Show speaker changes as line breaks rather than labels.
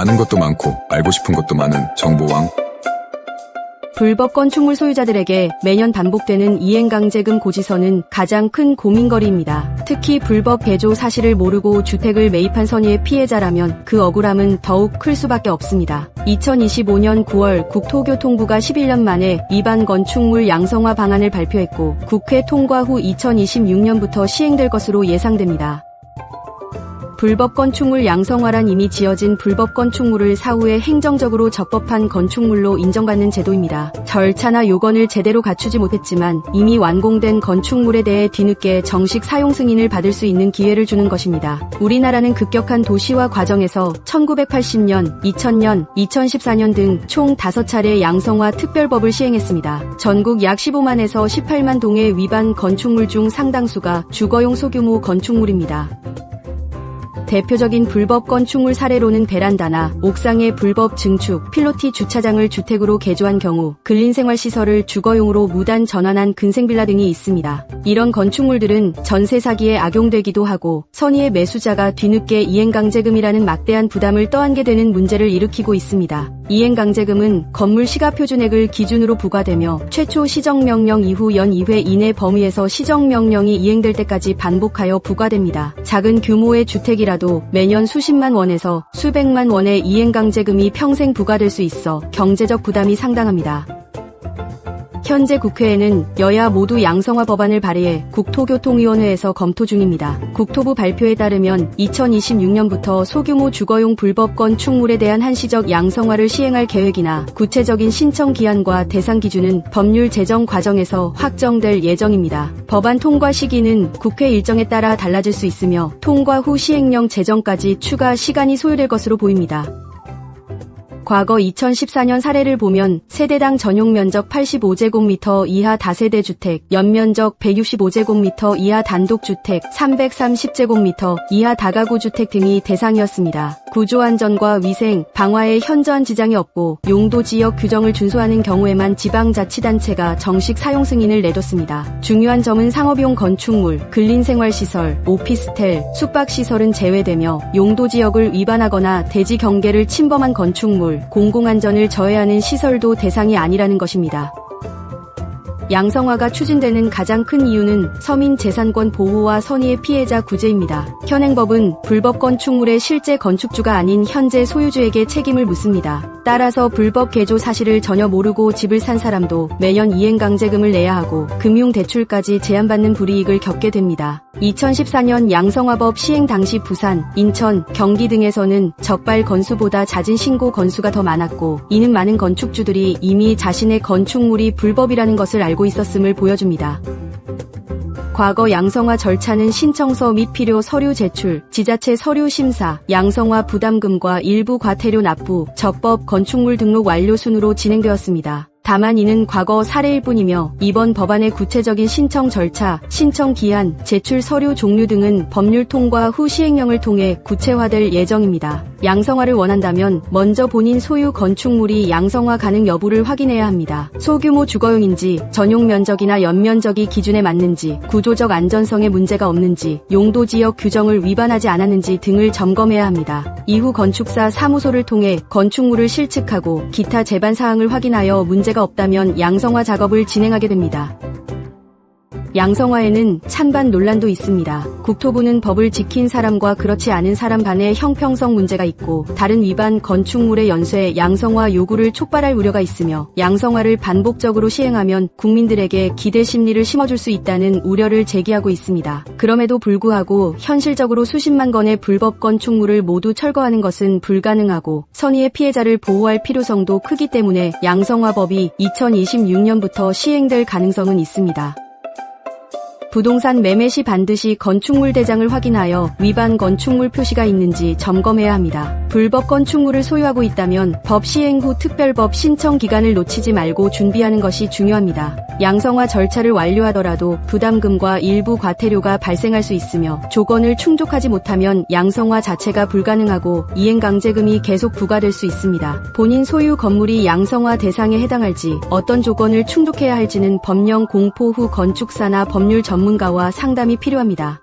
아는 것도 많고 알고 싶은 것도 많은 정보왕.
불법 건축물 소유자들에게 매년 반복되는 이행강제금 고지서는 가장 큰 고민거리입니다. 특히 불법 개조 사실을 모르고 주택을 매입한 선의의 피해자라면 그 억울함은 더욱 클 수밖에 없습니다. 2025년 9월 국토교통부가 11년 만에 위반 건축물 양성화 방안을 발표했고 국회 통과 후 2026년부터 시행될 것으로 예상됩니다. 불법 건축물 양성화란 이미 지어진 불법 건축물을 사후에 행정적으로 적법한 건축물로 인정받는 제도입니다. 절차나 요건을 제대로 갖추지 못했지만 이미 완공된 건축물에 대해 뒤늦게 정식 사용 승인을 받을 수 있는 기회를 주는 것입니다. 우리나라는 급격한 도시화 과정에서 1980년, 2000년, 2014년 등 총 5차례 양성화 특별법을 시행했습니다. 전국 약 15만에서 18만 동의 위반 건축물 중 상당수가 주거용 소규모 건축물입니다. 대표적인 불법 건축물 사례로는 베란다나 옥상의 불법 증축, 필로티 주차장을 주택으로 개조한 경우 근린생활시설을 주거용으로 무단 전환한 근생빌라 등이 있습니다. 이런 건축물들은 전세 사기에 악용되기도 하고 선의의 매수자가 뒤늦게 이행강제금이라는 막대한 부담을 떠안게 되는 문제를 일으키고 있습니다. 이행강제금은 건물 시가표준액을 기준으로 부과되며 최초 시정명령 이후 연 2회 이내 범위에서 시정명령이 이행될 때까지 반복하여 부과됩니다. 작은 규모의 주택이라도 매년 수십만 원에서 수백만 원의 이행강제금이 평생 부과될 수 있어 경제적 부담이 상당합니다. 현재 국회에는 여야 모두 양성화 법안을 발의해 국토교통위원회에서 검토 중입니다. 국토부 발표에 따르면 2026년부터 소규모 주거용 불법 건축물에 대한 한시적 양성화를 시행할 계획이나 구체적인 신청 기한과 대상 기준은 법률 제정 과정에서 확정될 예정입니다. 법안 통과 시기는 국회 일정에 따라 달라질 수 있으며 통과 후 시행령 제정까지 추가 시간이 소요될 것으로 보입니다. 과거 2014년 사례를 보면 세대당 전용 면적 85제곱미터 이하 다세대 주택, 연면적 165제곱미터 이하 단독주택, 330제곱미터 이하 다가구 주택 등이 대상이었습니다. 구조안전과 위생, 방화에 현저한 지장이 없고 용도지역 규정을 준수하는 경우에만 지방자치단체가 정식 사용 승인을 내뒀습니다. 중요한 점은 상업용 건축물, 근린생활시설, 오피스텔, 숙박시설은 제외되며 용도지역을 위반하거나 대지 경계를 침범한 건축물, 공공안전을 저해하는 시설도 대상이 아니라는 것입니다. 양성화가 추진되는 가장 큰 이유는 서민 재산권 보호와 선의의 피해자 구제입니다. 현행법은 불법 건축물의 실제 건축주가 아닌 현재 소유주에게 책임을 묻습니다. 따라서 불법 개조 사실을 전혀 모르고 집을 산 사람도 매년 이행강제금을 내야 하고 금융대출까지 제한받는 불이익을 겪게 됩니다. 2014년 양성화법 시행 당시 부산, 인천, 경기 등에서는 적발 건수보다 잦은 신고 건수가 더 많았고 이는 많은 건축주들이 이미 자신의 건축물이 불법이라는 것을 알고 있었음을 보여줍니다. 과거 양성화 절차는 신청서 및 필요 서류 제출, 지자체 서류 심사, 양성화 부담금과 일부 과태료 납부, 적법 건축물 등록 완료 순으로 진행되었습니다. 다만 이는 과거 사례일 뿐이며 이번 법안의 구체적인 신청 절차, 신청 기한, 제출 서류 종류 등은 법률 통과 후 시행령을 통해 구체화될 예정입니다. 양성화를 원한다면 먼저 본인 소유 건축물이 양성화 가능 여부를 확인해야 합니다. 소규모 주거용인지, 전용 면적이나 연면적이 기준에 맞는지, 구조적 안전성에 문제가 없는지, 용도지역 규정을 위반하지 않았는지 등을 점검해야 합니다. 이후 건축사 사무소를 통해 건축물을 실측하고 기타 제반 사항을 확인하여 문제가 없다면 양성화 작업을 진행하게 됩니다. 양성화에는 찬반 논란도 있습니다. 국토부는 법을 지킨 사람과 그렇지 않은 사람 간의 형평성 문제가 있고 다른 위반 건축물의 연쇄 양성화 요구를 촉발할 우려가 있으며 양성화를 반복적으로 시행하면 국민들에게 기대 심리를 심어줄 수 있다는 우려를 제기하고 있습니다. 그럼에도 불구하고 현실적으로 수십만 건의 불법 건축물을 모두 철거하는 것은 불가능하고 선의의 피해자를 보호할 필요성도 크기 때문에 양성화법이 2026년부터 시행될 가능성은 있습니다. 부동산 매매 시 반드시 건축물 대장을 확인하여 위반 건축물 표시가 있는지 점검해야 합니다. 불법 건축물을 소유하고 있다면 법 시행 후 특별법 신청 기간을 놓치지 말고 준비하는 것이 중요합니다. 양성화 절차를 완료하더라도 부담금과 일부 과태료가 발생할 수 있으며 조건을 충족하지 못하면 양성화 자체가 불가능하고 이행강제금이 계속 부과될 수 있습니다. 본인 소유 건물이 양성화 대상에 해당할지 어떤 조건을 충족해야 할지는 법령 공포 후 건축사나 법률 전문가와 상담이 필요합니다.